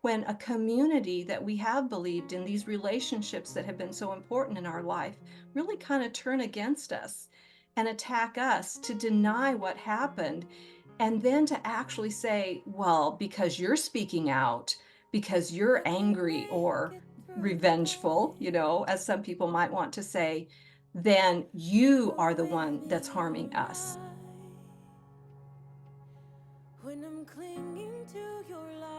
when a community that we have believed in, these relationships that have been so important in our life, really kind of turn against us and attack us to deny what happened. And then to actually say, well, because you're speaking out, because you're angry or revengeful, as some people might want to say, then you are the one that's harming us. When I'm clinging to your light,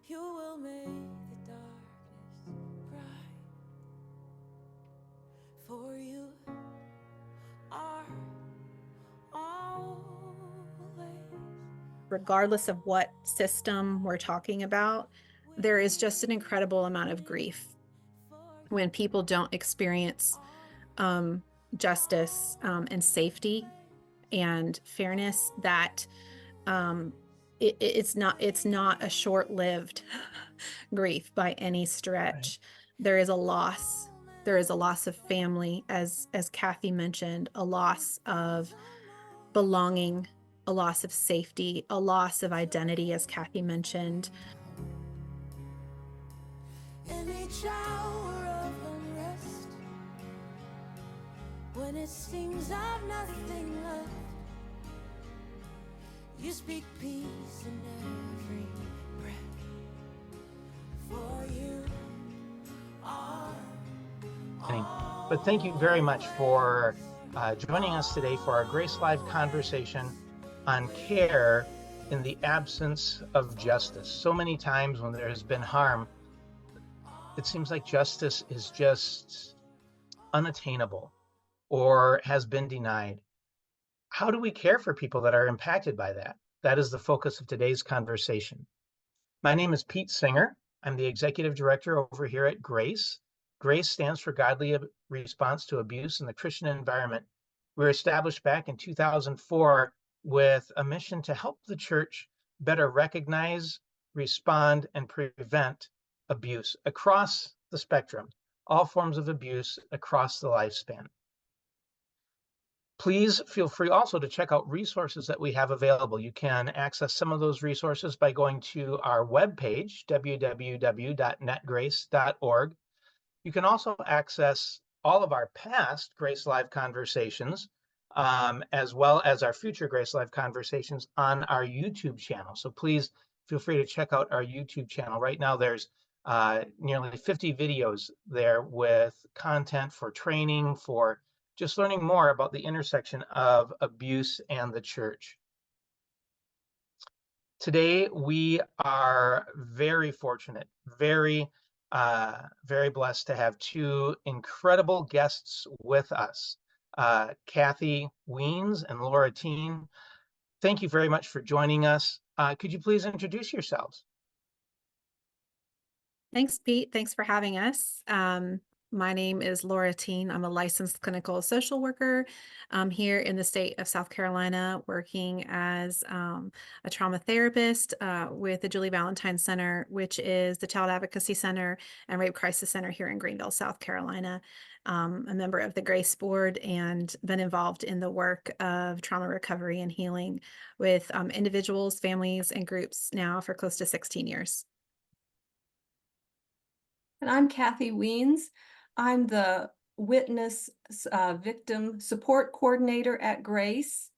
you will make the darkness bright. For you are always. Regardless of what system we're talking about, there is just an incredible amount of grief when people don't experience justice and safety and fairness, that it's not a short-lived grief by any stretch. Right. There is a loss. There is a loss of family, as Kathy mentioned, a loss of belonging, a loss of safety, a loss of identity, as Kathy mentioned. In each hour of unrest, when it seems I've nothing left, you speak peace in every breath. For you are. But thank you very much for joining us today for our Grace Live conversation on care in the absence of justice. So many times when there has been harm, it seems like justice is just unattainable or has been denied. How do we care for people that are impacted by that? That is the focus of today's conversation. My name is Pete Singer. I'm the executive director over here at Grace. Grace stands for Godly Response to Abuse in the Christian Environment. We were established back in 2004 with a mission to help the church better recognize, respond, and prevent abuse across the spectrum, all forms of abuse across the lifespan. Please feel free also to check out resources that we have available. You can access some of those resources by going to our webpage, www.netgrace.org. You can also access all of our past Grace Live conversations, as well as our future Grace Live conversations on our YouTube channel. So please feel free to check out our YouTube channel. Right now, there's nearly 50 videos there with content for training, for just learning more about the intersection of abuse and the church. Today, we are very fortunate, very blessed to have two incredible guests with us, Kathy Weens and Laura Teen. Thank you very much for joining us. Could you please introduce yourselves? Thanks, Pete. Thanks for having us. My name is Laura Teen. I'm a licensed clinical social worker here in the state of South Carolina, working as a trauma therapist with the Julie Valentine Center, which is the Child Advocacy Center and Rape Crisis Center here in Greenville, South Carolina. A member of the Grace Board and been involved in the work of trauma recovery and healing with individuals, families, and groups now for close to 16 years. And I'm Kathy Weens. I'm the Witness Victim Support Coordinator at Grace.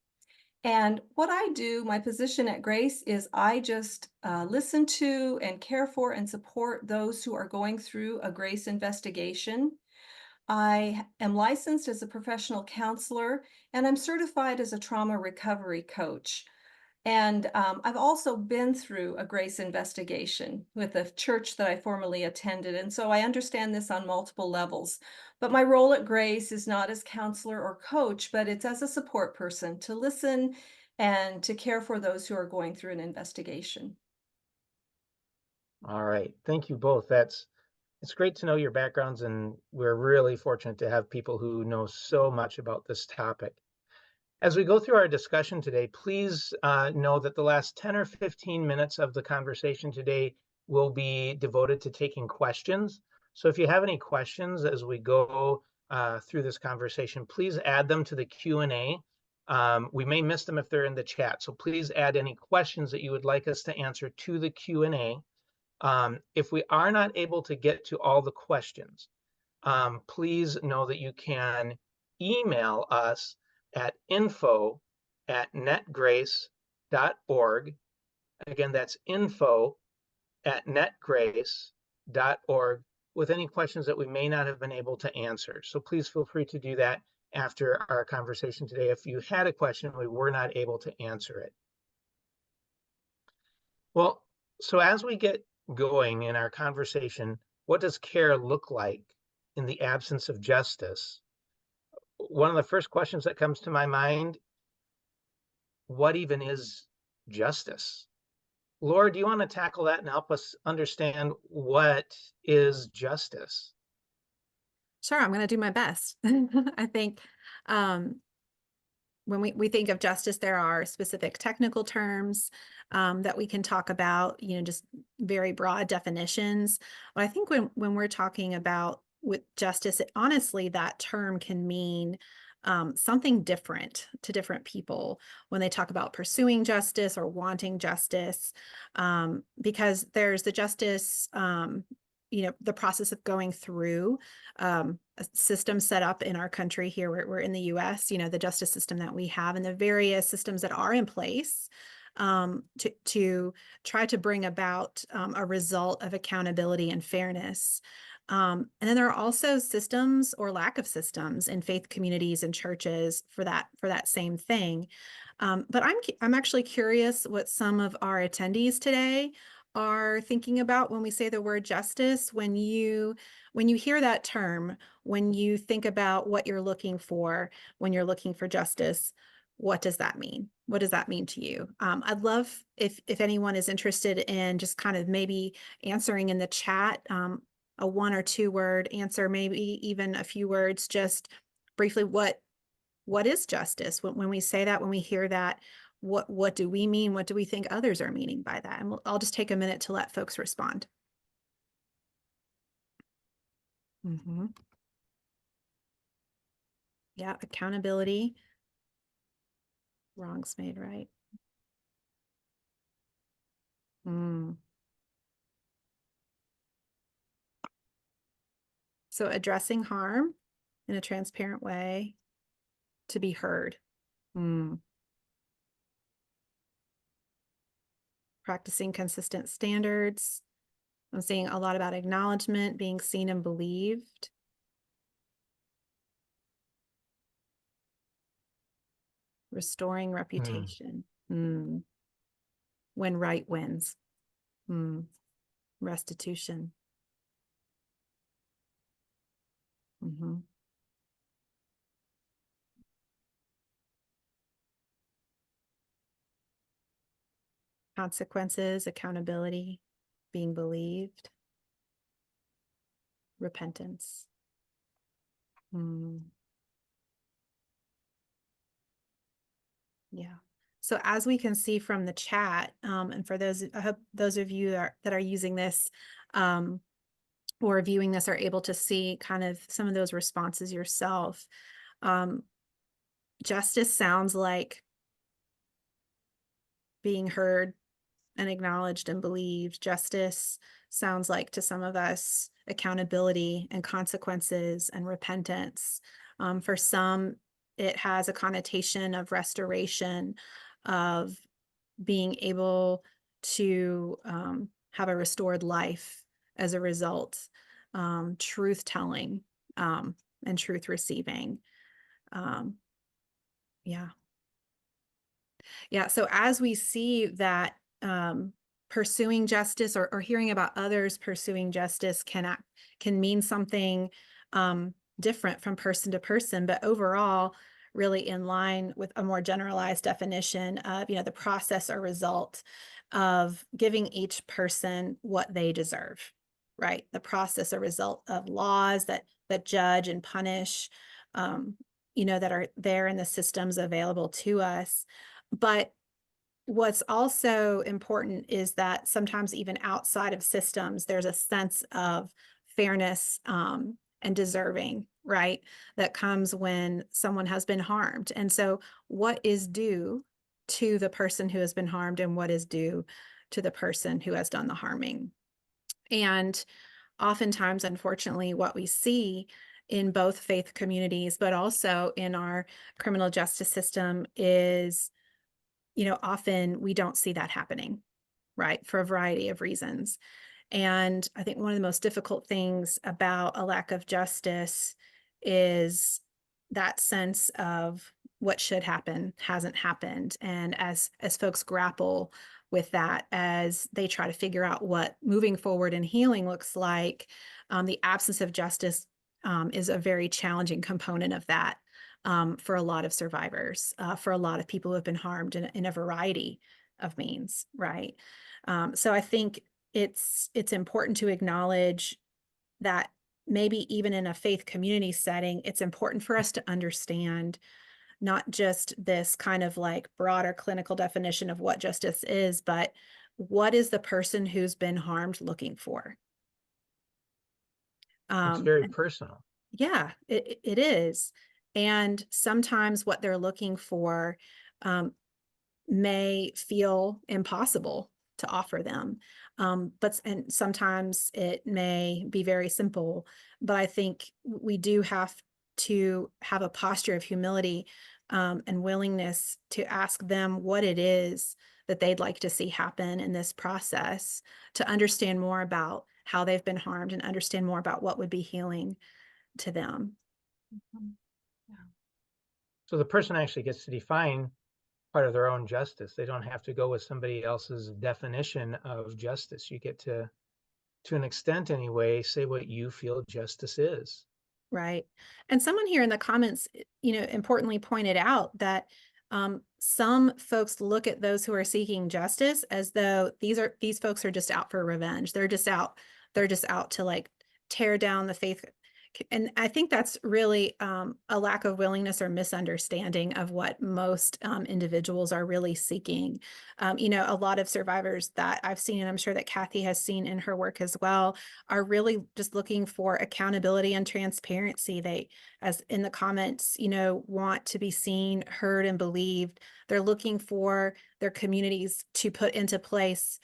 And what I do, my position at Grace, is I just listen to and care for and support those who are going through a Grace investigation. I am licensed as a professional counselor, and I'm certified as a trauma recovery coach. And I've also been through a Grace investigation with a church that I formerly attended. And so I understand this on multiple levels. But my role at Grace is not as counselor or coach, but it's as a support person to listen and to care for those who are going through an investigation. All right. Thank you both. It's great to know your backgrounds, and we're really fortunate to have people who know so much about this topic. As we go through our discussion today, please know that the last 10 or 15 minutes of the conversation today will be devoted to taking questions. So if you have any questions as we go through this conversation, please add them to the Q&A We may miss them if they're in the chat, so please add any questions that you would like us to answer to the Q&A. If we are not able to get to all the questions, please know that you can email us at info@netgrace.org. Again, that's info@netgrace.org with any questions that we may not have been able to answer. So please feel free to do that after our conversation today. If you had a question, we were not able to answer it. Well, so as we get going in our conversation, what does care look like in the absence of justice? One of the first questions that comes to my mind, what even is justice? Laura, do you want to tackle that and help us understand what is justice? Sure, I'm going to do my best. I think when we think of justice, there are specific technical terms that we can talk about, just very broad definitions. But I think when we're talking about with justice, honestly, that term can mean something different to different people when they talk about pursuing justice or wanting justice, because there's the justice, the process of going through a system set up in our country here. We're in the US, the justice system that we have and the various systems that are in place to try to bring about a result of accountability and fairness. And then there are also systems or lack of systems in faith communities and churches for that same thing. But I'm actually curious what some of our attendees today are thinking about when we say the word justice. When you hear that term, when you think about what you're looking for when you're looking for justice, what does that mean? What does that mean to you? I'd love if anyone is interested in just kind of maybe answering in the chat, a 1 or 2 word answer, maybe even a few words, just briefly, what is justice? When we say that, when we hear that, what do we mean? What do we think others are meaning by that? And I'll just take a minute to let folks respond. Yeah, accountability. Wrongs made right. So addressing harm in a transparent way, to be heard. Practicing consistent standards. I'm seeing a lot about acknowledgement, being seen and believed. Restoring reputation. When right wins. Restitution. Consequences, accountability, being believed. Repentance. Yeah. So as we can see from the chat, and for those, I hope those of you that are using this or viewing this are able to see kind of some of those responses yourself. Justice sounds like being heard and acknowledged and believed. Justice sounds like, to some of us, accountability and consequences and repentance. For some, it has a connotation of restoration, of being able to have a restored life as a result, truth telling and truth receiving. Yeah. So as we see that pursuing justice or hearing about others pursuing justice can mean something different from person to person, but overall really in line with a more generalized definition of, the process or result of giving each person what they deserve, right? The process or result of laws that judge and punish, that are there in the systems available to us. But what's also important is that sometimes even outside of systems, there's a sense of fairness and deserving, right? That comes when someone has been harmed. And so what is due to the person who has been harmed and what is due to the person who has done the harming? And oftentimes, unfortunately, what we see in both faith communities, but also in our criminal justice system is, often we don't see that happening, right? For a variety of reasons. And I think one of the most difficult things about a lack of justice is that sense of what should happen hasn't happened. And as folks grapple with that, as they try to figure out what moving forward and healing looks like, the absence of justice is a very challenging component of that for a lot of survivors, for a lot of people who have been harmed in a variety of means, right? So I think it's important to acknowledge that maybe even in a faith community setting, it's important for us to understand not just this kind of like broader clinical definition of what justice is, but what is the person who's been harmed looking for? It's very And personal. yeah, it is. And sometimes what they're looking for um, may feel impossible to offer them. And sometimes it may be very simple, but I think we do have to have a posture of humility and willingness to ask them what it is that they'd like to see happen in this process, to understand more about how they've been harmed and understand more about what would be healing to them. So the person actually gets to define part of their own justice. They don't have to go with somebody else's definition of justice. You get to an extent anyway, say what you feel justice is. Right. And someone here in the comments, importantly pointed out that some folks look at those who are seeking justice as though these folks are just out for revenge. They're just out to like tear down the faith. And I think that's really a lack of willingness or misunderstanding of what most individuals are really seeking. A lot of survivors that I've seen, and I'm sure that Kathy has seen in her work as well, are really just looking for accountability and transparency. They, as in the comments, want to be seen, heard, and believed. They're looking for their communities to put into place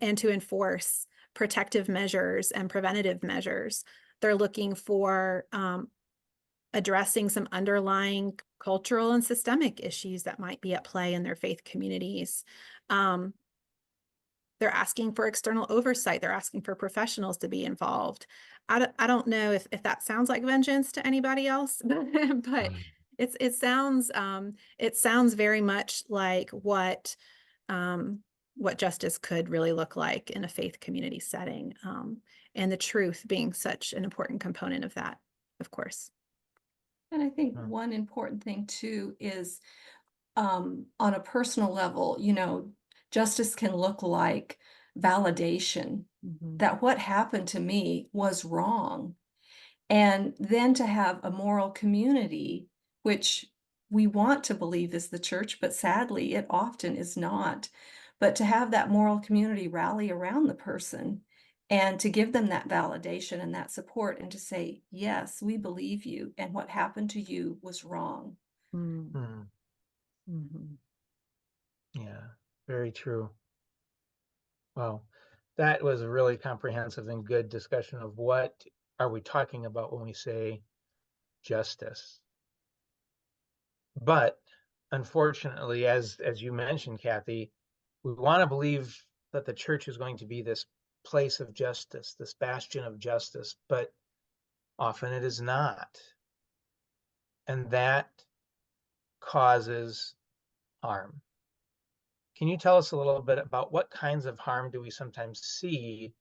and to enforce protective measures and preventative measures. They're looking for addressing some underlying cultural and systemic issues that might be at play in their faith communities. They're asking for external oversight. They're asking for professionals to be involved. I don't know if that sounds like vengeance to anybody else, but it sounds very much like what justice could really look like in a faith community setting, and the truth being such an important component of that, of course. And I think one important thing too is on a personal level, justice can look like validation that what happened to me was wrong. And then to have a moral community, which we want to believe is the church, but sadly, it often is not. But to have that moral community rally around the person and to give them that validation and that support and to say, yes, we believe you, and what happened to you was wrong. Mm-hmm. Yeah, very true. Well, that was a really comprehensive and good discussion of what are we talking about when we say justice. But unfortunately, as you mentioned, Kathy, we want to believe that the church is going to be this place of justice, this bastion of justice, but often it is not. And that causes harm. Can you tell us a little bit about what kinds of harm do we sometimes see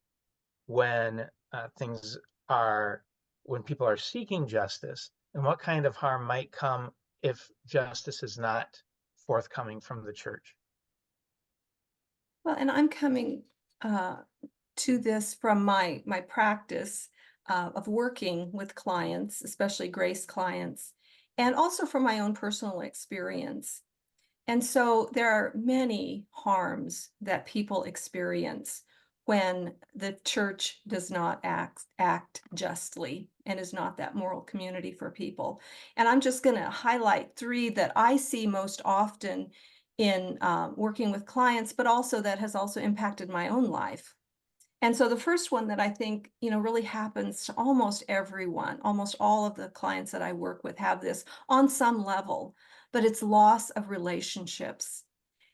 when when people are seeking justice, and what kind of harm might come if justice is not forthcoming from the church? Well, and I'm coming to this from my practice of working with clients, especially grace clients, and also from my own personal experience. And so there are many harms that people experience when the church does not act justly and is not that moral community for people. And I'm just going to highlight three that I see most often in working with clients, but also that has also impacted my own life. And so the first one that I think, really happens to almost everyone, almost all of the clients that I work with have this on some level, but it's loss of relationships.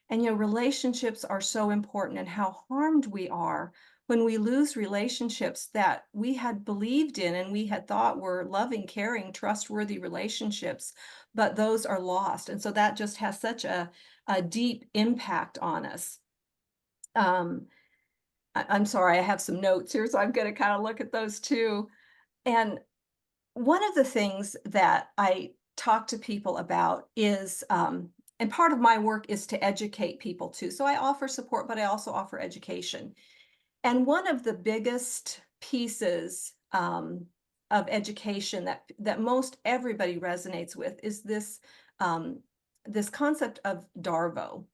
And, relationships are so important, and how harmed we are when we lose relationships that we had believed in and we had thought were loving, caring, trustworthy relationships, but those are lost. And so that just has such a deep impact on us. I'm sorry, I have some notes here, so I'm going to kind of look at those too. And one of the things that I talk to people about is, and part of my work is to educate people too. So I offer support, but I also offer education. And one of the biggest pieces of education that most everybody resonates with is this concept of DARVO.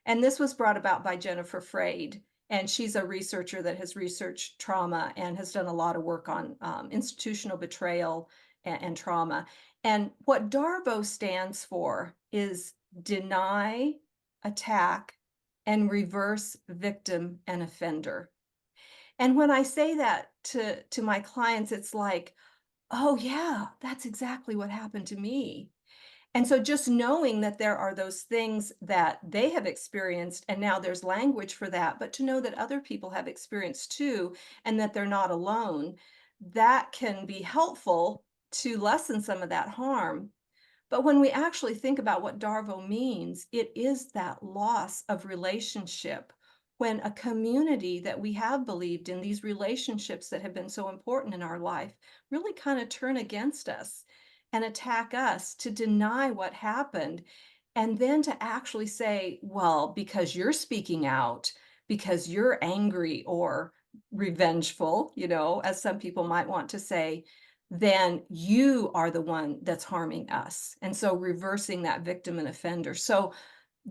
And this was brought about by Jennifer Freyd. And she's a researcher that has researched trauma and has done a lot of work on institutional betrayal and trauma. And what DARVO stands for is deny, attack, and reverse victim and offender. And when I say that to my clients, it's like, oh, yeah, that's exactly what happened to me. And so just knowing that there are those things that they have experienced, and now there's language for that, but to know that other people have experienced too, and that they're not alone, that can be helpful to lessen some of that harm. But when we actually think about what DARVO means, it is that loss of relationship. When a community that we have believed in, these relationships that have been so important in our life, really kind of turn against us and attack us, to deny what happened, and then to actually say, well, because you're speaking out, because you're angry or revengeful, as some people might want to say, then you are the one that's harming us. And so reversing that victim and offender. So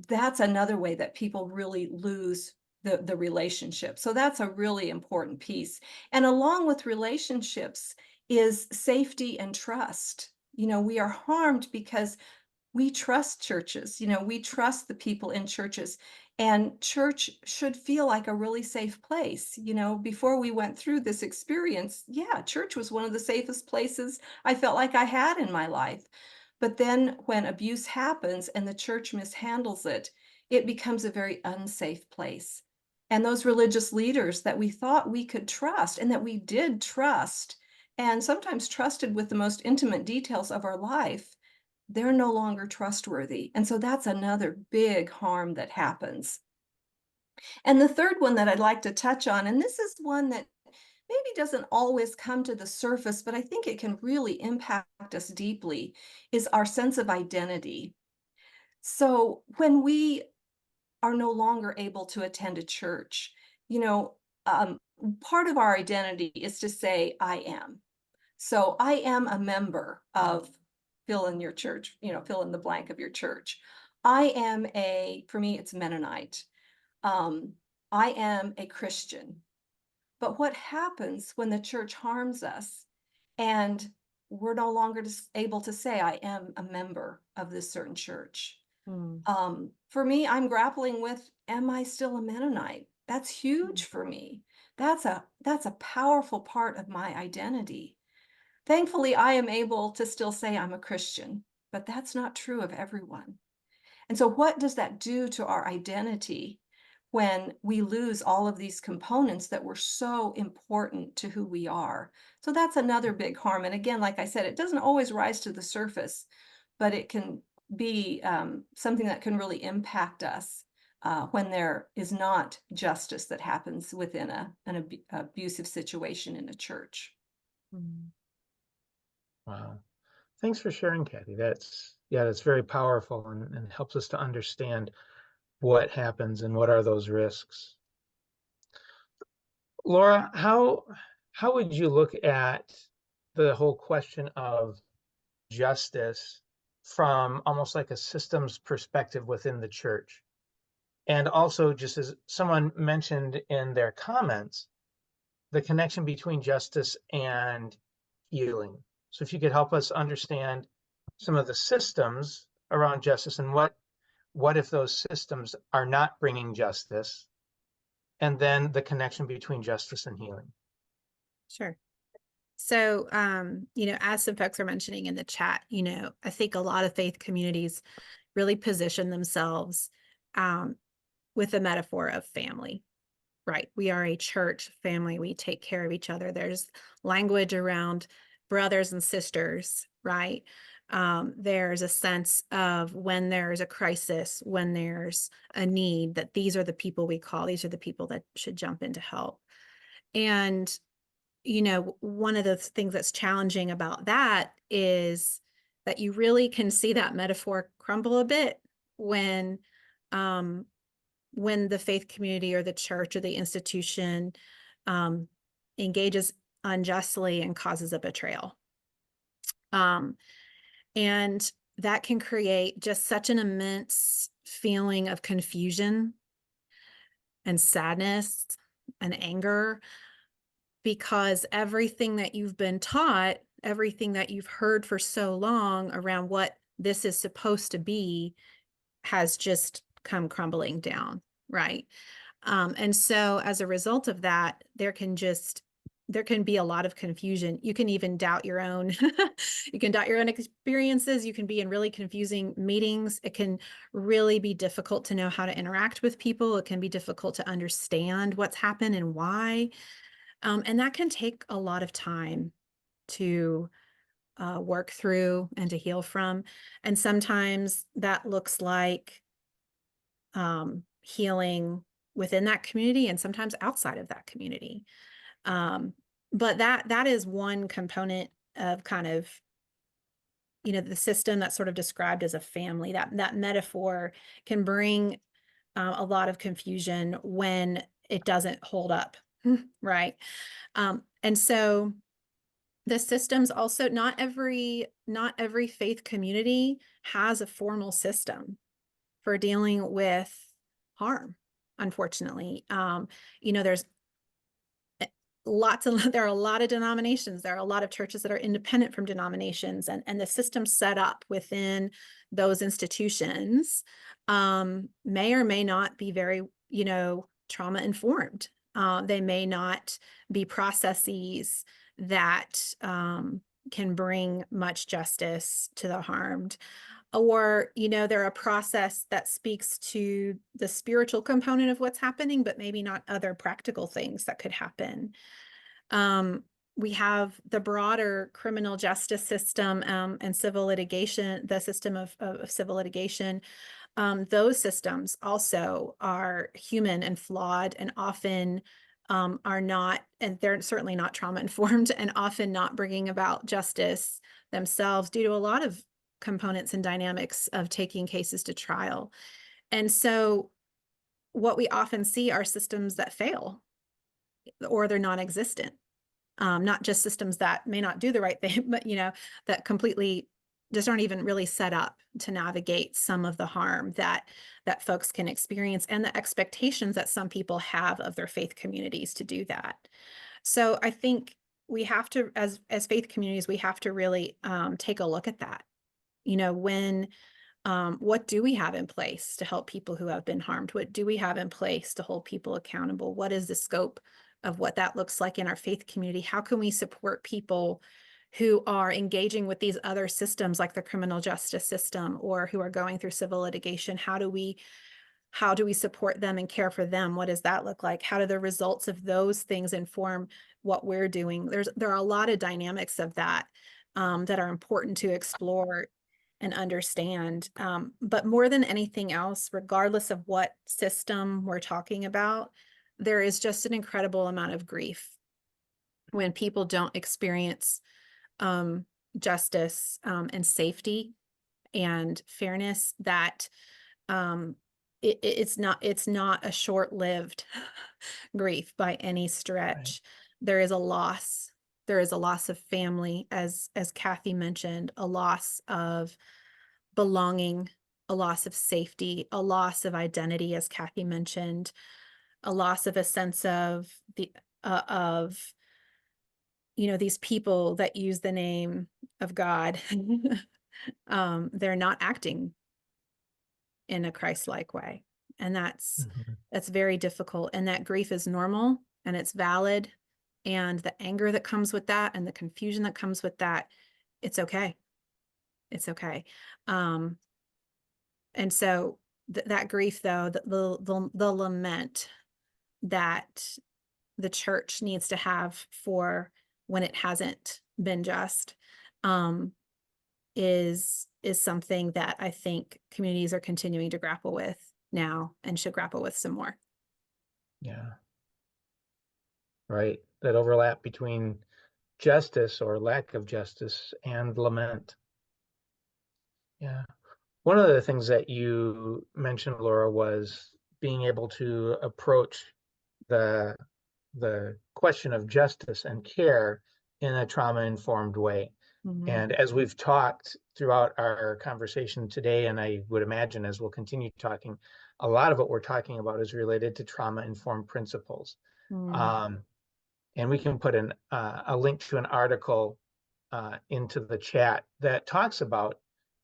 that's another way that people really lose the relationship. So that's a really important piece. And along with relationships is safety and trust. We are harmed because we trust churches, we trust the people in churches, and church should feel like a really safe place. Before we went through this experience, yeah, church was one of the safest places I felt like I had in my life. But then when abuse happens and the church mishandles it, it becomes a very unsafe place. And those religious leaders that we thought we could trust and that we did trust, and sometimes trusted with the most intimate details of our life, they're no longer trustworthy. And so that's another big harm that happens. And the third one that I'd like to touch on, and this is one that maybe doesn't always come to the surface, but I think it can really impact us deeply, is our sense of identity. So when we are no longer able to attend a church, you know, um, part of our identity is to say, I am. So I am a member of, fill in your church, fill in the blank of your church. For me, it's Mennonite. Um, I am a Christian. But what happens when the church harms us and we're no longer able to say, I am a member of this certain church? Mm, For me, I'm grappling with, am I still a Mennonite? That's huge for me. That's a powerful part of my identity. Thankfully, I am able to still say I'm a Christian, but that's not true of everyone. And so what does that do to our identity when we lose all of these components that were so important to who we are? So that's another big harm. And again, like I said, it doesn't always rise to the surface, but it can be something that can really impact us when there is not justice that happens within an abusive situation in a church. mm, Wow. Thanks for sharing, Kathy. That's very powerful and helps us to understand what happens and what are those risks. Laura, how would you look at the whole question of justice from almost like a systems perspective within the church? And also, just as someone mentioned in their comments, the connection between justice and healing. So if you could help us understand some of the systems around justice and what if those systems are not bringing justice, and then the connection between justice and healing. Sure. So, as some folks are mentioning in the chat, I think a lot of faith communities really position themselves with the metaphor of family, right? We are a church family. We take care of each other. There's language around brothers and sisters, right? There's a sense of when there's a crisis, when there's a need, that these are the people we call, these are the people that should jump in to help. And one of the things that's challenging about that is that you really can see that metaphor crumble a bit when the faith community or the church or the institution engages unjustly and causes a betrayal. And that can create just such an immense feeling of confusion and sadness and anger, because everything that you've been taught, everything that you've heard for so long around what this is supposed to be, has just come crumbling down, right? And so as a result of that, there can be a lot of confusion. You can even doubt your own, you can doubt your own experiences. You can be in really confusing meetings. It can really be difficult to know how to interact with people. It can be difficult to understand what's happened and why. And that can take a lot of time to work through and to heal from. And sometimes that looks like healing within that community and sometimes outside of that community. But that is one component of kind of, the system that's sort of described as a family. That metaphor can bring a lot of confusion when it doesn't hold up, right? And so the systems also, not every faith community has a formal system for dealing with harm, unfortunately. There's there are a lot of denominations. There are a lot of churches that are independent from denominations, and the system set up within those institutions may or may not be very, trauma informed. They may not be processes that can bring much justice to the harmed. Or, they're a process that speaks to the spiritual component of what's happening, but maybe not other practical things that could happen. We have the broader criminal justice system and civil litigation, the system of civil litigation. Those systems also are human and flawed, and often are not, and they're certainly not trauma informed, and often not bringing about justice themselves due to a lot of components and dynamics of taking cases to trial. And so what we often see are systems that fail or they're non-existent. Not just systems that may not do the right thing, but that completely just aren't even really set up to navigate some of the harm that folks can experience and the expectations that some people have of their faith communities to do that. So I think we have to, as faith communities, we have to really take a look at that. What do we have in place to help people who have been harmed? What do we have in place to hold people accountable? What is the scope of what that looks like in our faith community? How can we support people who are engaging with these other systems like the criminal justice system, or who are going through civil litigation? How do we support them and care for them? What does that look like? How do the results of those things inform what we're doing? There are a lot of dynamics of that that are important to explore and understand. But more than anything else, regardless of what system we're talking about, there is just an incredible amount of grief when people don't experience justice and safety and fairness. That it's not a short-lived grief by any stretch. Right. There is a loss. There is a loss of family, as Kathy mentioned, a loss of belonging, a loss of safety, a loss of identity, as Kathy mentioned, a loss of a sense of these people that use the name of God. They're not acting in a Christ-like way. And that's very difficult. And that grief is normal and it's valid. And the anger that comes with that and the confusion that comes with that, it's okay. It's okay. And so that grief, though, the lament that the church needs to have for when it hasn't been just, is something that I think communities are continuing to grapple with now and should grapple with some more. Yeah. Right. That overlap between justice or lack of justice and lament. Yeah. One of the things that you mentioned, Laura, was being able to approach the question of justice and care in a trauma-informed way. And as we've talked throughout our conversation today, and I would imagine as we'll continue talking, a lot of what we're talking about is related to trauma-informed principles. And we can put a link to an article into the chat that talks about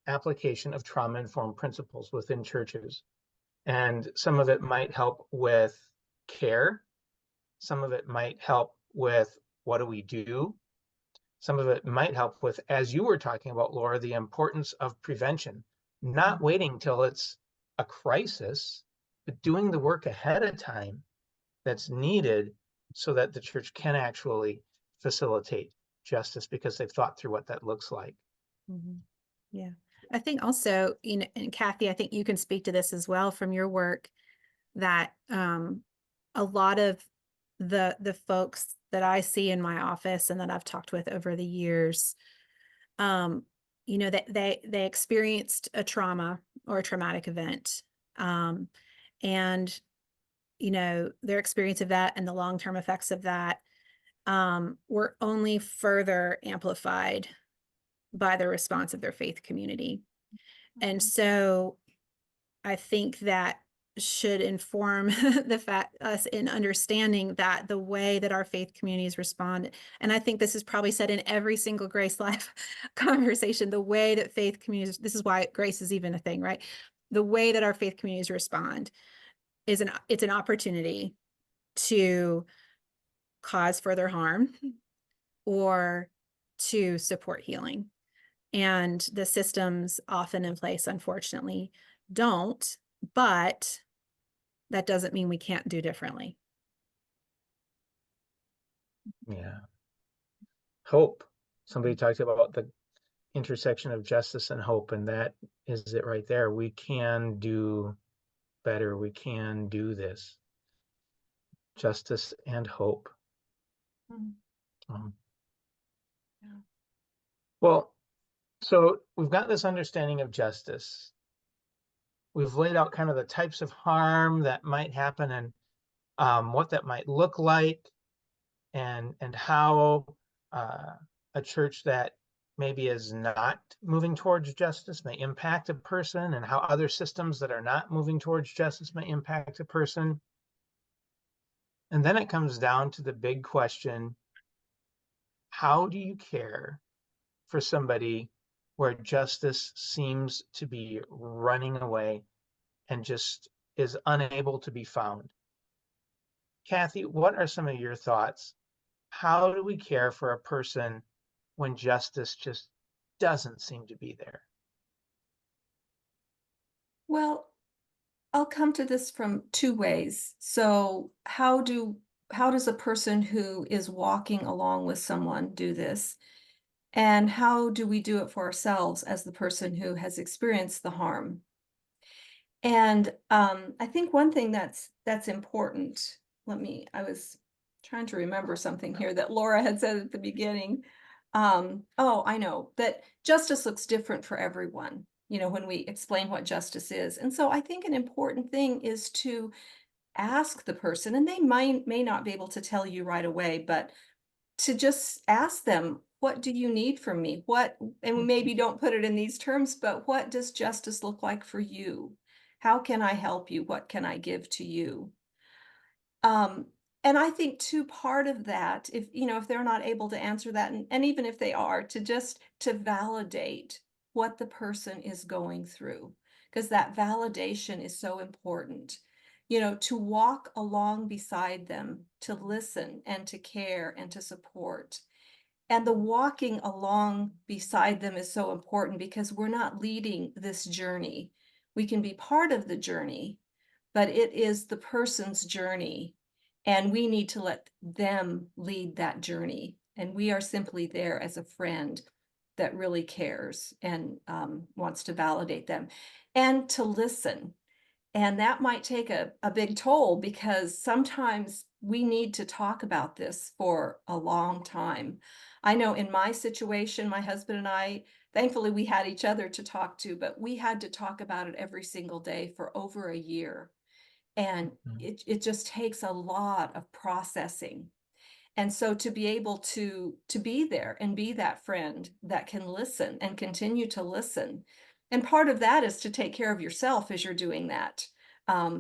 application of trauma-informed principles within churches. And some of it might help with care. Some of it might help with what do we do? Some of it might help with, as you were talking about, Laura, the importance of prevention, not waiting till it's a crisis, but doing the work ahead of time that's needed so that the church can actually facilitate justice because they've thought through what that looks like. Yeah. I think also, and Kathy, I think you can speak to this as well from your work, that a lot of the folks that I see in my office and that I've talked with over the years, that they experienced a trauma or a traumatic event. And their experience of that and the long-term effects of that were only further amplified by the response of their faith community. And so I think that should inform us in understanding that the way that our faith communities respond, and I think this is probably said in every single Grace Life conversation, the way that faith communities, this is why grace is even a thing, right? The way that our faith communities respond it's an opportunity to cause further harm or to support healing. And the systems often in place, unfortunately, don't, but that doesn't mean we can't do differently. Yeah. Hope. Somebody talked about the intersection of justice and hope, and that is it right there. We can do better. We can do this. Justice and hope. Well, so we've got this understanding of justice. We've laid out kind of the types of harm that might happen and what that might look like, and how a church that maybe is not moving towards justice may impact a person, and how other systems that are not moving towards justice may impact a person. And then it comes down to the big question, how do you care for somebody where justice seems to be running away and just is unable to be found? Kathy, what are some of your thoughts? How do we care for a person when justice just doesn't seem to be there? Well, I'll come to this from two ways. So how does a person who is walking along with someone do this? And how do we do it for ourselves as the person who has experienced the harm? And I think one thing that's important, I was trying to remember something here that Laura had said at the beginning. Oh, I know that justice looks different for everyone, when we explain what justice is. And so I think an important thing is to ask the person, and they may not be able to tell you right away, but to just ask them, what do you need from me? What, and maybe don't put it in these terms, but what does justice look like for you? How can I help you? What can I give to you? Um, and I think too, part of that, if if they're not able to answer that, and even if they are, to just to validate what the person is going through, because that validation is so important. To walk along beside them, to listen and to care and to support. And the walking along beside them is so important because we're not leading this journey. We can be part of the journey, but it is the person's journey, and we need to let them lead that journey. And we are simply there as a friend that really cares and wants to validate them and to listen. And that might take a big toll because sometimes we need to talk about this for a long time. I know in my situation, my husband and I, thankfully we had each other to talk to, but we had to talk about it every single day for over a year. And Mhm. it just takes a lot of processing. And so to be able to be there and be that friend that can listen and continue to listen. And part of that is to take care of yourself as you're doing that,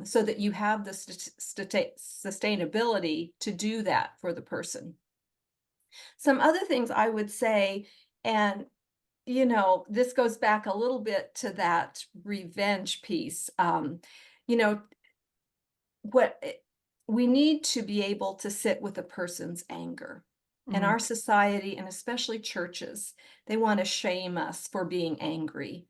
so that you have the sustainability to do that for the person. Some other things I would say, and this goes back a little bit to that revenge piece. You know, what we need to be able to sit with a person's anger. In Mhm. our society, and especially churches, they want to shame us for being angry.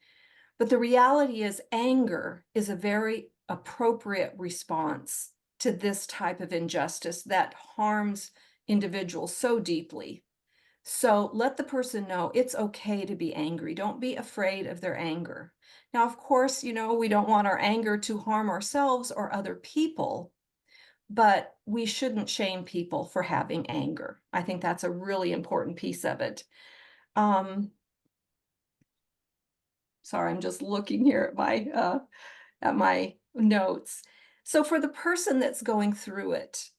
But the reality is, anger is a very appropriate response to this type of injustice that harms individuals so deeply. So let the person know it's okay to be angry. Don't be afraid of their anger. Now, of course, we don't want our anger to harm ourselves or other people, but we shouldn't shame people for having anger. I think that's a really important piece of it. Um, sorry, I'm just looking here at my notes. So for the person that's going through it,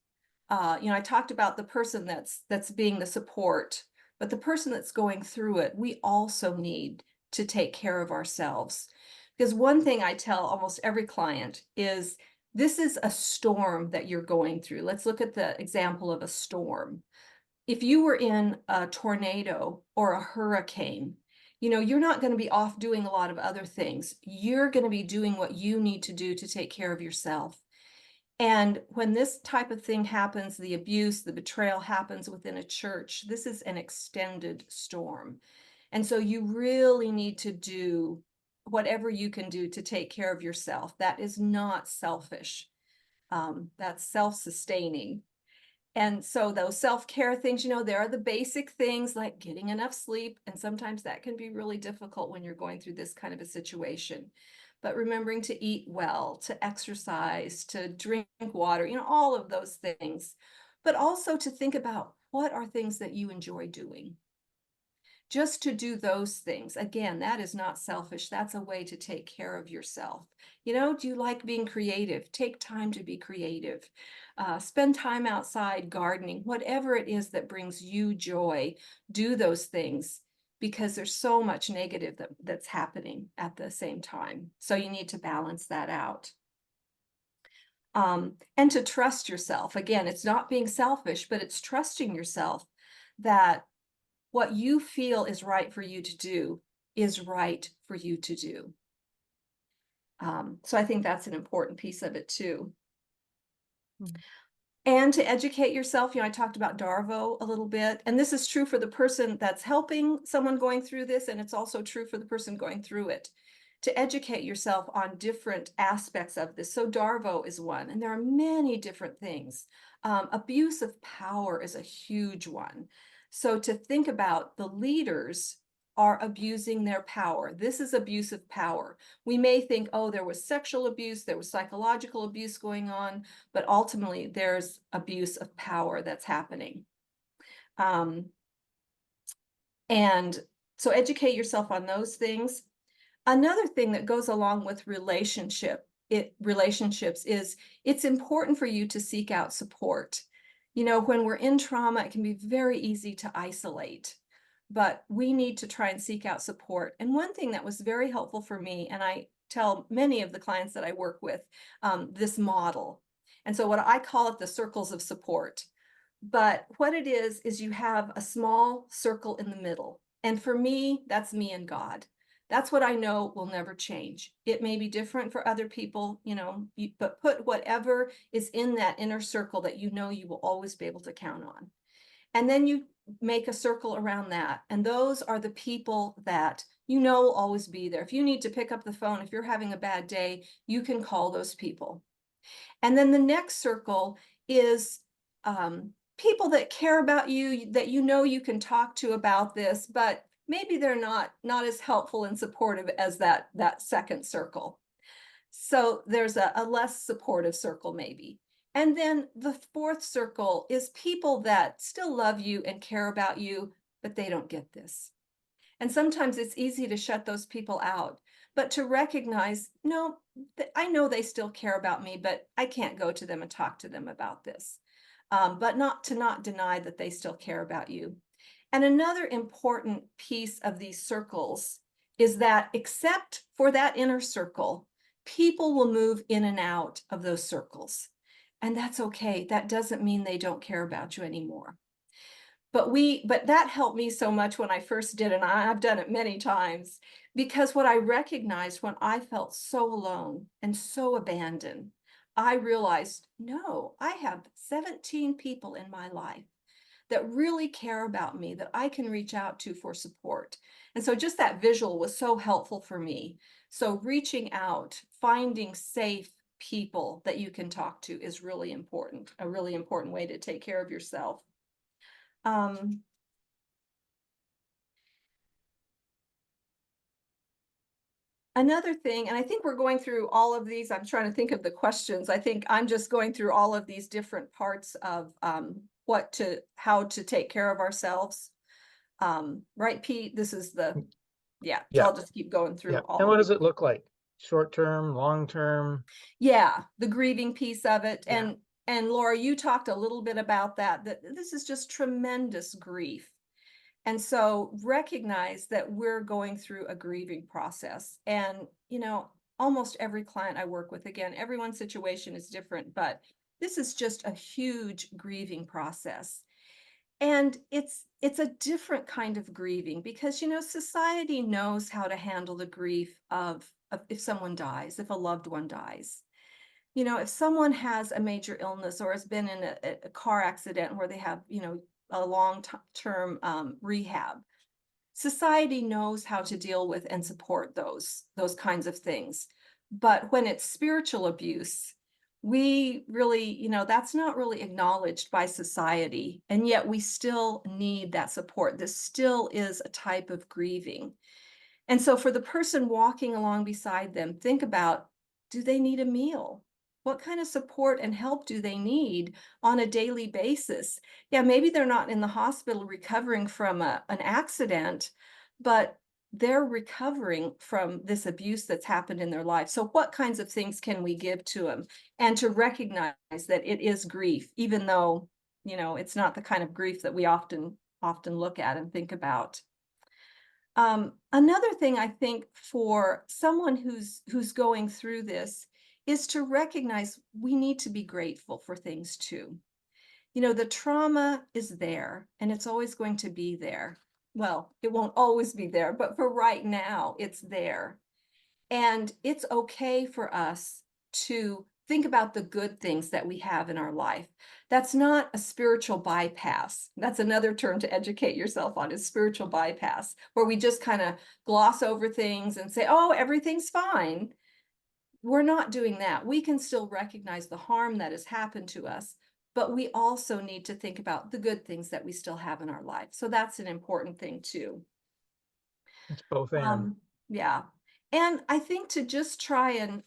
I talked about the person that's being the support, but the person that's going through it, we also need to take care of ourselves. Because one thing I tell almost every client is this is a storm that you're going through. Let's look at the example of a storm. If you were in a tornado or a hurricane, you're not going to be off doing a lot of other things. You're going to be doing what you need to do to take care of yourself. And when this type of thing happens, the abuse, the betrayal happens within a church, this is an extended storm. And so you really need to do whatever you can do to take care of yourself. That is not selfish. That's self-sustaining. And so those self-care things, there are the basic things like getting enough sleep. And sometimes that can be really difficult when you're going through this kind of a situation. But remembering to eat well, to exercise, to drink water, all of those things. But also to think about what are things that you enjoy doing. Just to do those things. Again, that is not selfish. That's a way to take care of yourself. Do you like being creative? Take time to be creative. Spend time outside gardening, whatever it is that brings you joy. Do those things because there's so much negative that's happening at the same time. So you need to balance that out. And to trust yourself. Again, it's not being selfish, but it's trusting yourself that what you feel is right for you to do is right for you to do. So I think that's an important piece of it too. Mhm. And to educate yourself, I talked about Darvo a little bit, and this is true for the person that's helping someone going through this, and it's also true for the person going through it. To educate yourself on different aspects of this. So Darvo is one, and there are many different things. Abuse of power is a huge one. So to think about the leaders are abusing their power. This is abuse of power. We may think, oh, there was sexual abuse, there was psychological abuse going on, but ultimately there's abuse of power that's happening. And so educate yourself on those things. Another thing that goes along with relationships is it's important for you to seek out support. When we're in trauma, it can be very easy to isolate. but we need to try and seek out support. And one thing that was very helpful for me, and I tell many of the clients that I work with, this model. And so what I call it the circles of support. But what it is you have a small circle in the middle. And for me, that's me and God. That's what I know will never change. It may be different for other people, but put whatever is in that inner circle that you know you will always be able to count on. And then you make a circle around that. And those are the people that you know will always be there. If you need to pick up the phone, if you're having a bad day, you can call those people. And then the next circle is people that care about you, that you know you can talk to about this, but maybe they're not as helpful and supportive as that second circle. So there's a less supportive circle maybe. And then the fourth circle is people that still love you and care about you, but they don't get this. And sometimes it's easy to shut those people out, but to recognize, no, I know they still care about me, but I can't go to them and talk to them about this. But not deny that they still care about you. And another important piece of these circles is that except for that inner circle, people will move in and out of those circles. And that's okay. That doesn't mean they don't care about you anymore. But that helped me so much when I first did it, and I've done it many times, because what I recognized when I felt so alone and so abandoned, I realized, no, I have 17 people in my life that really care about me, that I can reach out to for support. And so just that visual was so helpful for me. So reaching out, finding safe people that you can talk to is really important, a really important way to take care of yourself. Another thing, and I think we're going through all of these, I'm trying to think of the questions. I think I'm just going through all of these different parts of how to take care of ourselves. Right, Pete? This is so Yeah. I'll just keep going through Yeah. all And of what does these. it look like? Short term, long term? Yeah, the grieving piece of it. Yeah. And Laura, you talked a little bit about that this is just tremendous grief. And so recognize that we're going through a grieving process. And, almost every client I work with, again, everyone's situation is different, but this is just a huge grieving process. And it's a different kind of grieving because, society knows how to handle the grief of if someone dies, if a loved one dies. If someone has a major illness or has been in a car accident where they have, a long-term rehab, society knows how to deal with and support those kinds of things. But when it's spiritual abuse, we really, that's not really acknowledged by society. And yet we still need that support. This still is a type of grieving. And so for the person walking along beside them, think about, do they need a meal? What kind of support and help do they need on a daily basis? Yeah, maybe they're not in the hospital recovering from an accident, but they're recovering from this abuse that's happened in their life. So what kinds of things can we give to them? And to recognize that it is grief, even though, it's not the kind of grief that we often look at and think about. Another thing I think for someone who's going through this is to recognize we need to be grateful for things too. The trauma is there and it's always going to be there. Well, it won't always be there, but for right now, it's there. And it's okay for us to think about the good things that we have in our life. That's not a spiritual bypass. That's another term to educate yourself on, is spiritual bypass, where we just kind of gloss over things and say, oh, everything's fine. We're not doing that. We can still recognize the harm that has happened to us, but we also need to think about the good things that we still have in our life. So that's an important thing too. It's both and. Yeah. And I think to just try and,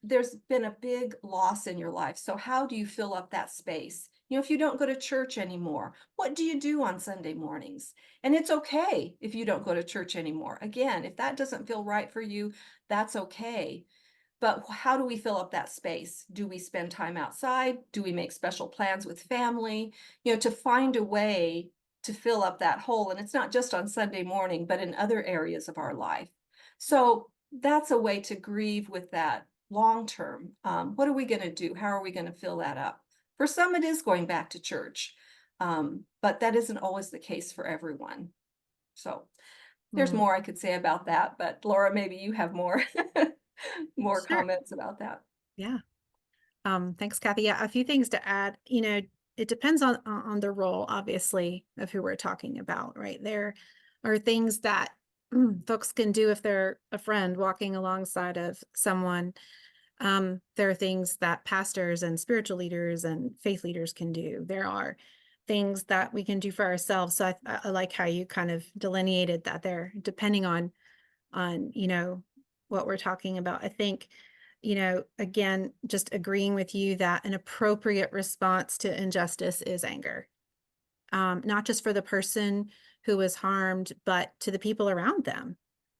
there's been a big loss in your life. So how do you fill up that space? If you don't go to church anymore, what do you do on Sunday mornings? And it's okay if you don't go to church anymore. Again, if that doesn't feel right for you, that's okay. But how do we fill up that space? Do we spend time outside? Do we make special plans with family? To find a way to fill up that hole. And it's not just on Sunday morning, but in other areas of our life. So that's a way to grieve with that long term. What are we going to do? How are we going to fill that up? For some, it is going back to church, but that isn't always the case for everyone. So there's Mm, more I could say about that, but Laura, maybe you have more more sure. comments about that. Yeah. Thanks, Kathy. Yeah, a few things to add. It depends on the role, obviously, of who we're talking about, right? There are things that folks can do if they're a friend walking alongside of someone. There are things that pastors and spiritual leaders and faith leaders can do. There are things that we can do for ourselves. So I like how you kind of delineated that there, depending on what we're talking about. I think, again, just agreeing with you that an appropriate response to injustice is anger, not just for the person who was harmed, but to the people around them.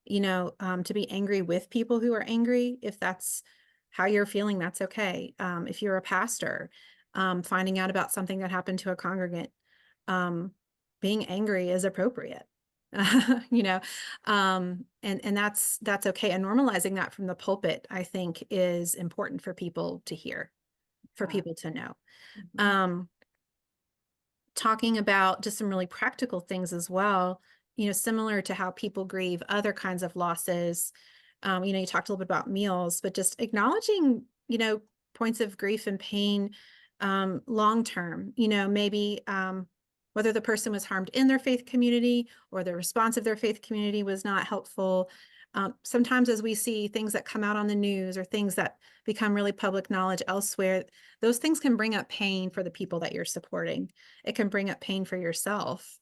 To be angry with people who are angry, if that's how you're feeling, that's okay. If you're a pastor, finding out about something that happened to a congregant, being angry is appropriate. And that's okay. And normalizing that from the pulpit, I think, is important for people to hear, for Yeah. people to know. Mhm. Talking about just some really practical things as well, similar to how people grieve other kinds of losses. You talked a little bit about meals, but just acknowledging, points of grief and pain, long term, maybe, whether the person was harmed in their faith community or the response of their faith community was not helpful. Sometimes as we see things that come out on the news or things that become really public knowledge elsewhere, those things can bring up pain for the people that you're supporting. It can bring up pain for yourself.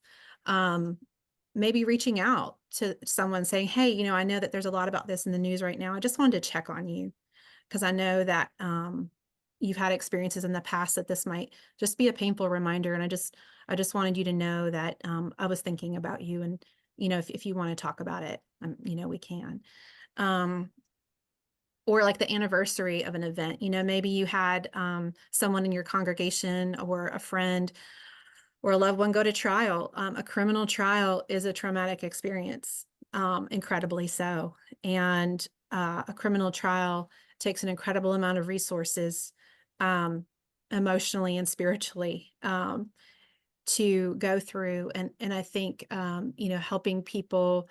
Maybe reaching out to someone saying, hey, I know that there's a lot about this in the news right now. I just wanted to check on you because I know that you've had experiences in the past that this might just be a painful reminder. And I just wanted you to know that I was thinking about you. And, if you want to talk about it, we can. Or like the anniversary of an event, maybe you had someone in your congregation or a friend or a loved one go to trial. A criminal trial is a traumatic experience, incredibly so. And a criminal trial takes an incredible amount of resources, emotionally and spiritually, to go through. And I think, helping people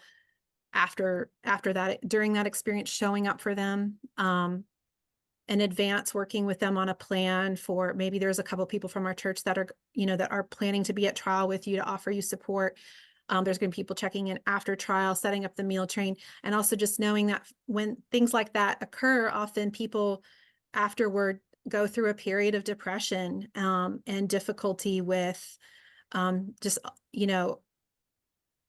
after that, during that experience, showing up for them, in advance, working with them on a plan for, maybe there's a couple of people from our church that are planning to be at trial with you to offer you support. There's going to be people checking in after trial, setting up the meal train, and also just knowing that when things like that occur, often people afterward go through a period of depression, and difficulty with, just,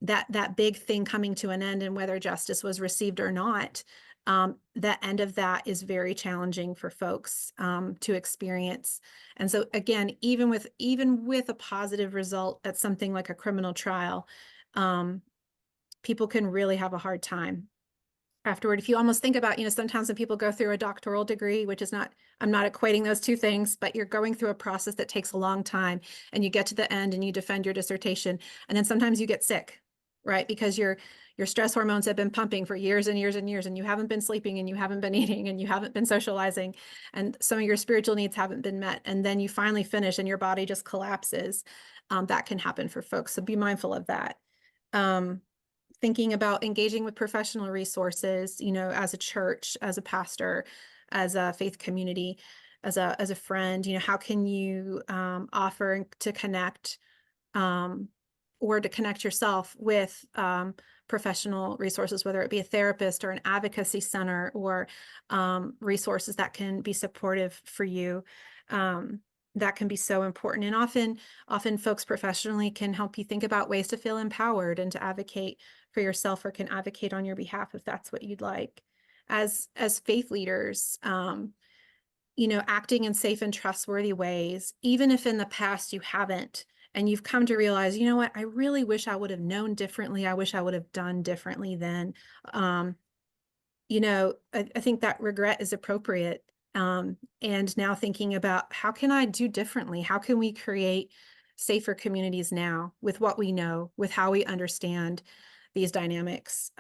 that big thing coming to an end, and whether justice was received or not. The end of that is very challenging for folks to experience. And so again, even with a positive result at something like a criminal trial, people can really have a hard time afterward. If you almost think about, sometimes when people go through a doctoral degree, which is not, I'm not equating those two things, but you're going through a process that takes a long time, and you get to the end and you defend your dissertation. And then sometimes you get sick, right? Because your stress hormones have been pumping for years and years and years, and you haven't been sleeping, and you haven't been eating, and you haven't been socializing, and some of your spiritual needs haven't been met. And then you finally finish and your body just collapses. That can happen for folks. So be mindful of that. Thinking about engaging with professional resources, as a church, as a pastor, as a faith community, as a friend, how can you offer to connect, or to connect yourself with professional resources, whether it be a therapist or an advocacy center, or resources that can be supportive for you. That can be so important. And often folks professionally can help you think about ways to feel empowered and to advocate for yourself, or can advocate on your behalf if that's what you'd like. As faith leaders, acting in safe and trustworthy ways, even if in the past you haven't, and you've come to realize, you know what, I really wish I would have known differently. I wish I would have done differently then. I think that regret is appropriate. And now thinking about, how can I do differently? How can we create safer communities now with what we know, with how we understand these dynamics.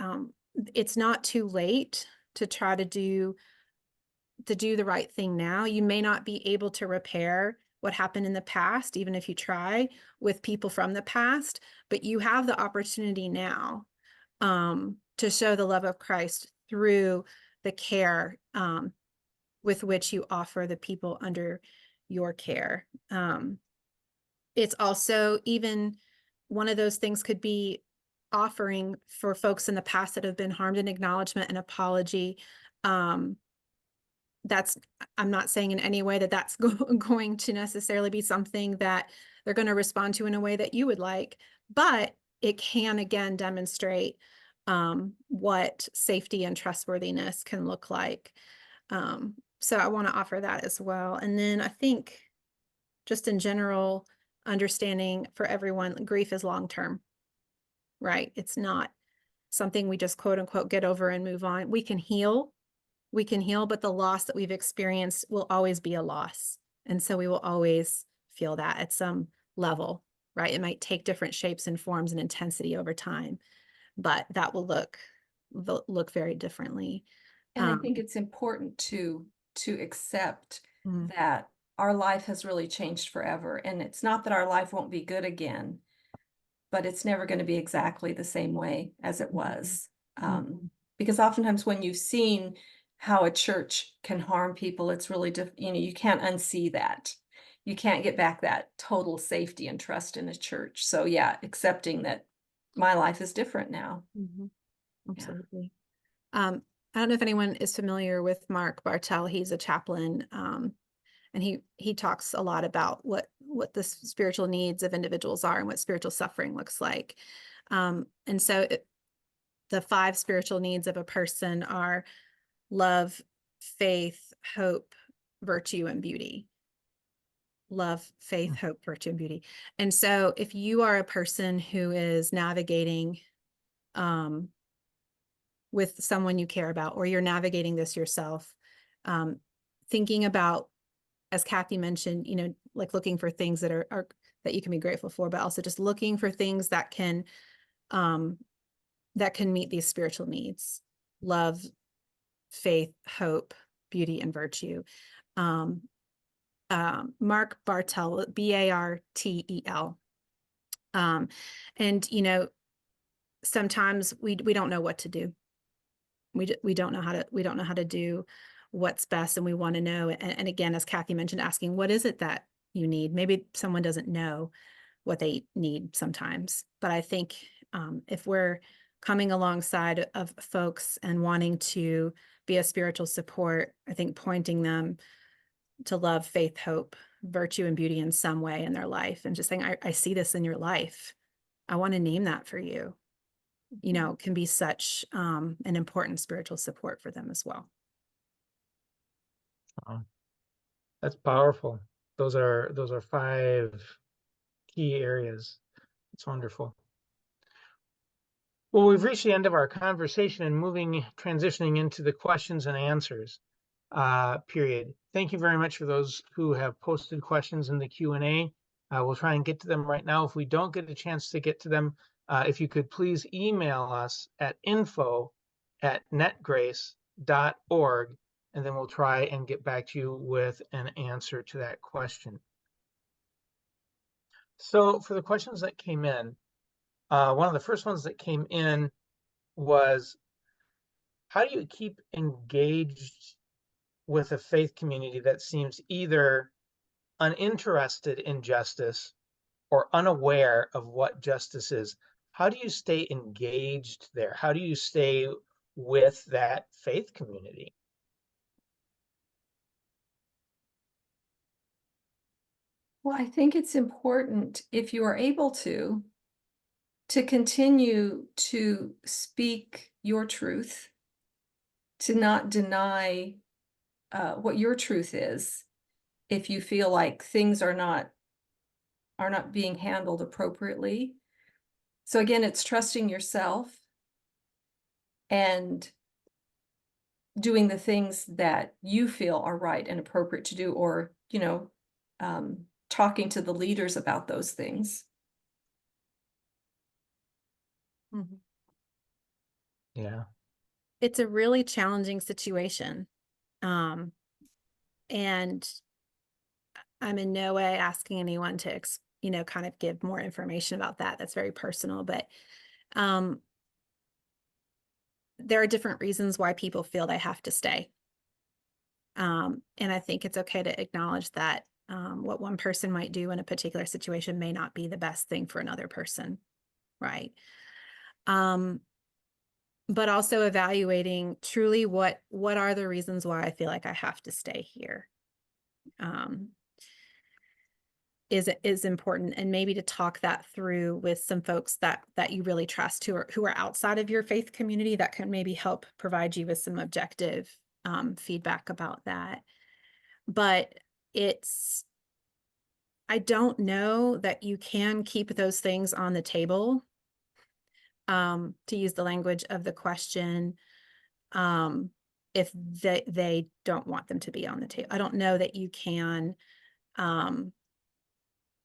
It's not too late to try to do the right thing now. You may not be able to repair what happened in the past, even if you try with people from the past, but you have the opportunity now to show the love of Christ through the care with which you offer the people under your care. It's also, even one of those things could be offering for folks in the past that have been harmed, an acknowledgement and apology. That's, I'm not saying in any way that that's going to necessarily be something that they're going to respond to in a way that you would like, but it can again demonstrate what safety and trustworthiness can look like. So I want to offer that as well. And then I think just in general, understanding for everyone, grief is long-term, right? It's not something we just quote unquote get over and move on. We can heal, but the loss that we've experienced will always be a loss. And so we will always feel that at some level, right? It might take different shapes and forms and intensity over time, but that will look very differently. And I think it's important to accept Mm. that our life has really changed forever. And it's not that our life won't be good again, but it's never going to be exactly the same way as it was. Mhm. Because oftentimes when you've seen how a church can harm people, it's really, you can't unsee that. You can't get back that total safety and trust in a church. So yeah, accepting that my life is different now. Mhm. Absolutely. I don't know if anyone is familiar with Mark Bartel. He's a chaplain, and he talks a lot about what the spiritual needs of individuals are and what spiritual suffering looks like. And so the 5 spiritual needs of a person are love, faith, hope, virtue, and beauty. Love, faith, hope, virtue, and beauty. And so if you are a person who is navigating with someone you care about, or you're navigating this yourself, thinking about, as Kathy mentioned, like looking for things that are that you can be grateful for, but also just looking for things that can meet these spiritual needs: love, faith, hope, beauty, and virtue. Mark Bartel, Bartel. And sometimes we don't know what to do. We don't know how to do what's best, and we want to know. And again, as Kathy mentioned, asking, what is it that you need? Maybe someone doesn't know what they need sometimes, but I think if we're coming alongside of folks and wanting to be a spiritual support, I think pointing them to love, faith, hope, virtue, and beauty in some way in their life, and just saying, I see this in your life. I want to name that for you, can be such an important spiritual support for them as well. That's powerful. Those are 5 key areas. It's wonderful. Well, we've reached the end of our conversation and transitioning into the questions and answers period. Thank you very much for those who have posted questions in the Q&A. We'll try and get to them right now. If we don't get a chance to get to them, if you could please email us at info@netgrace.org, and then we'll try and get back to you with an answer to that question. So for the questions that came in, one of the first ones that came in was, how do you keep engaged with a faith community that seems either uninterested in justice or unaware of what justice is? How do you stay engaged there? How do you stay with that faith community? Well, I think it's important, if you are able to continue to speak your truth, to not deny what your truth is, if you feel like things are not being handled appropriately. So again, it's trusting yourself and doing the things that you feel are right and appropriate to do, or talking to the leaders about those things. Mhm. Yeah. It's a really challenging situation. And I'm in no way asking anyone to, kind of give more information about that. That's very personal, but there are different reasons why people feel they have to stay. And I think it's okay to acknowledge that what one person might do in a particular situation may not be the best thing for another person, right? But also evaluating truly what are the reasons why I feel like I have to stay here. Is important, and maybe to talk that through with some folks that you really trust who are outside of your faith community, that can maybe help provide you with some objective feedback about that. But I don't know that you can keep those things on the table, to use the language of the question, if they don't want them to be on the table. I don't know that you can,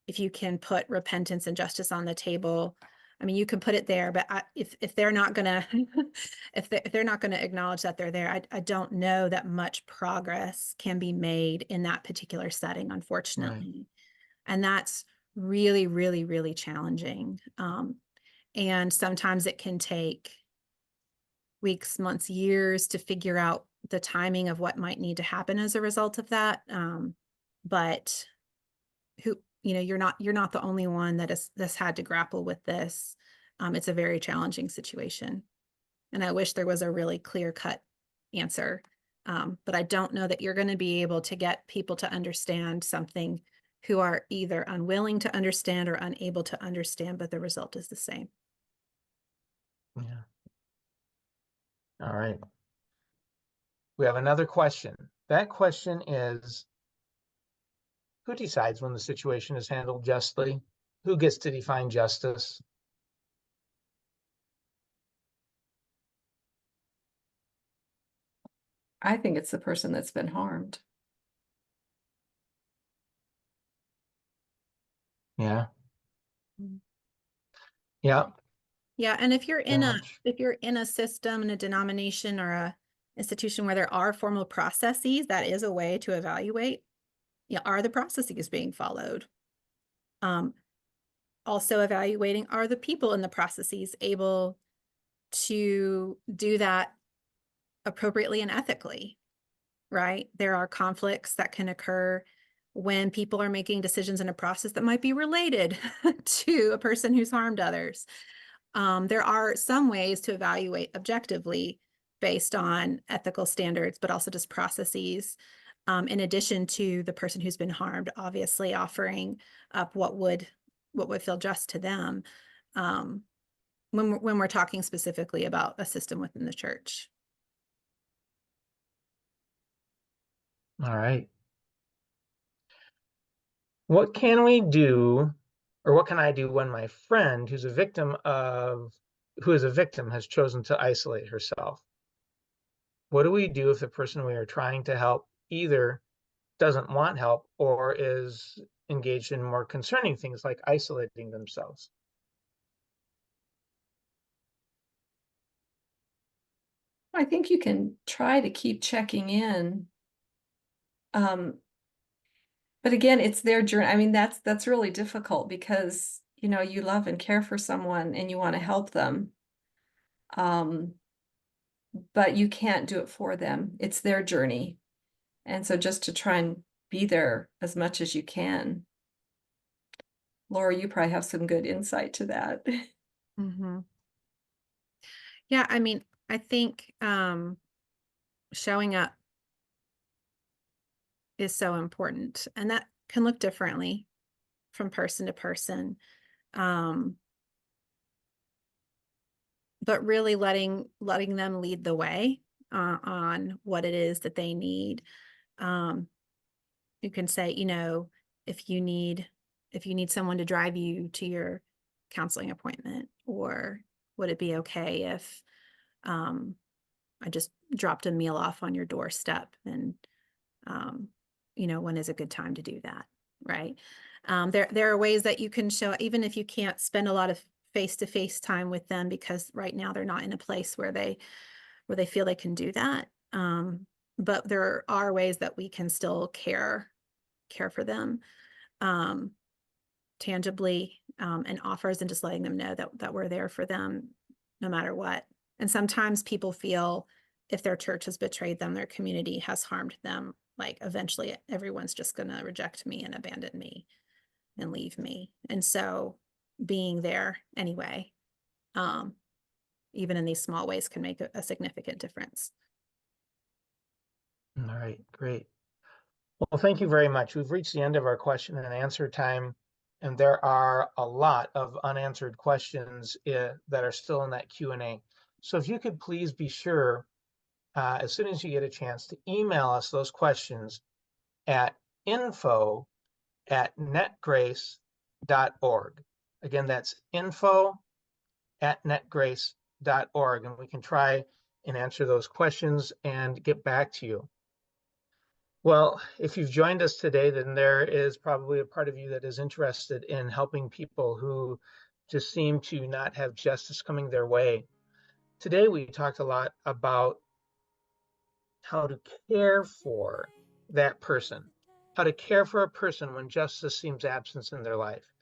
if you can put repentance and justice on the table. I mean, you can put it there, but if they're not gonna, if they're not gonna acknowledge that they're there, I don't know that much progress can be made in that particular setting, unfortunately. Right. And that's really, really, really challenging. And sometimes it can take weeks, months, years to figure out the timing of what might need to happen as a result of that. But you're not the only one that's had to grapple with this. It's a very challenging situation. And I wish there was a really clear-cut answer. But I don't know that you're going to be able to get people to understand something who are either unwilling to understand or unable to understand, but the result is the same. Yeah. All right. We have another question. That question is, who decides when the situation is handled justly? Who gets to define justice? I think it's the person that's been harmed. Yeah. Mm. Yeah. Yeah, and if you're Very much. in a system, in a denomination or a institution where there are formal processes, that is a way to evaluate, are the processes being followed? Also evaluating, are the people in the processes able to do that appropriately and ethically, right? There are conflicts that can occur when people are making decisions in a process that might be related to a person who's harmed others. There are some ways to evaluate objectively based on ethical standards, but also just processes. In addition to the person who's been harmed, obviously offering up what would feel just to them, when we're talking specifically about a system within the church. All right. What can we do, or what can I do when my friend who is a victim has chosen to isolate herself? What do we do if the person we are trying to help either doesn't want help or is engaged in more concerning things like isolating themselves? I think you can try to keep checking in. But again, it's their journey. I mean, that's really difficult because, you love and care for someone and you want to help them. But you can't do it for them. It's their journey. And so just to try and be there as much as you can. Laura, you probably have some good insight to that. Mm-hmm. Yeah, I mean, I think showing up is so important, and that can look differently from person to person. But really letting them lead the way on what it is that they need. You can say, if you need someone to drive you to your counseling appointment, or would it be okay if I just dropped a meal off on your doorstep? And when is a good time to do that, right? There are ways that you can show, even if you can't spend a lot of face-to-face time with them, because right now they're not in a place where they feel they can do that. But there are ways that we can still care for them tangibly, and offers, and just letting them know that we're there for them no matter what. And sometimes people feel if their church has betrayed them, their community has harmed them, like eventually everyone's just going to reject me and abandon me and leave me. And so being there anyway, even in these small ways, can make a significant difference. All right, great. Well, thank you very much. We've reached the end of our question and answer time, and there are a lot of unanswered questions that are still in that Q&A. So if you could please be sure, as soon as you get a chance, to email us those questions at info@netgrace.org. Again, that's info@netgrace.org, and we can try and answer those questions and get back to you. Well, if you've joined us today, then there is probably a part of you that is interested in helping people who just seem to not have justice coming their way. Today, we talked a lot about how to care for that person, how to care for a person when justice seems absent in their life.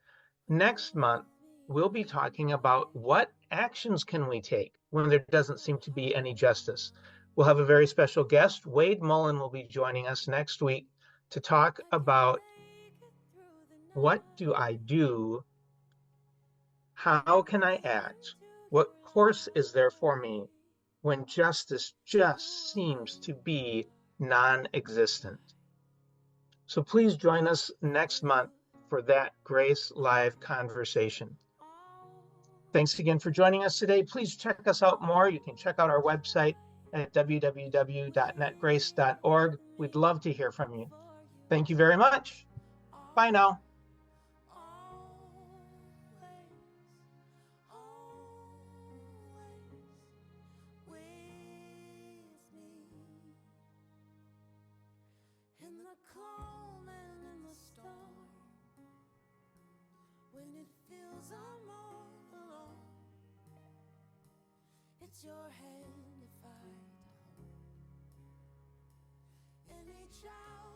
Next month, we'll be talking about what actions can we take when there doesn't seem to be any justice. We'll have a very special guest. Wade Mullen will be joining us next week to talk about what do I do? How can I act? What course is there for me when justice just seems to be non-existent? So please join us next month for that Grace Live conversation. Thanks again for joining us today. Please check us out more. You can check out our website at www.netgrace.org. We'd love to hear from you. Thank you very much. Bye now. In the calm and in the storm, when it feels I'm all alone, it's your hand if I don't. Any child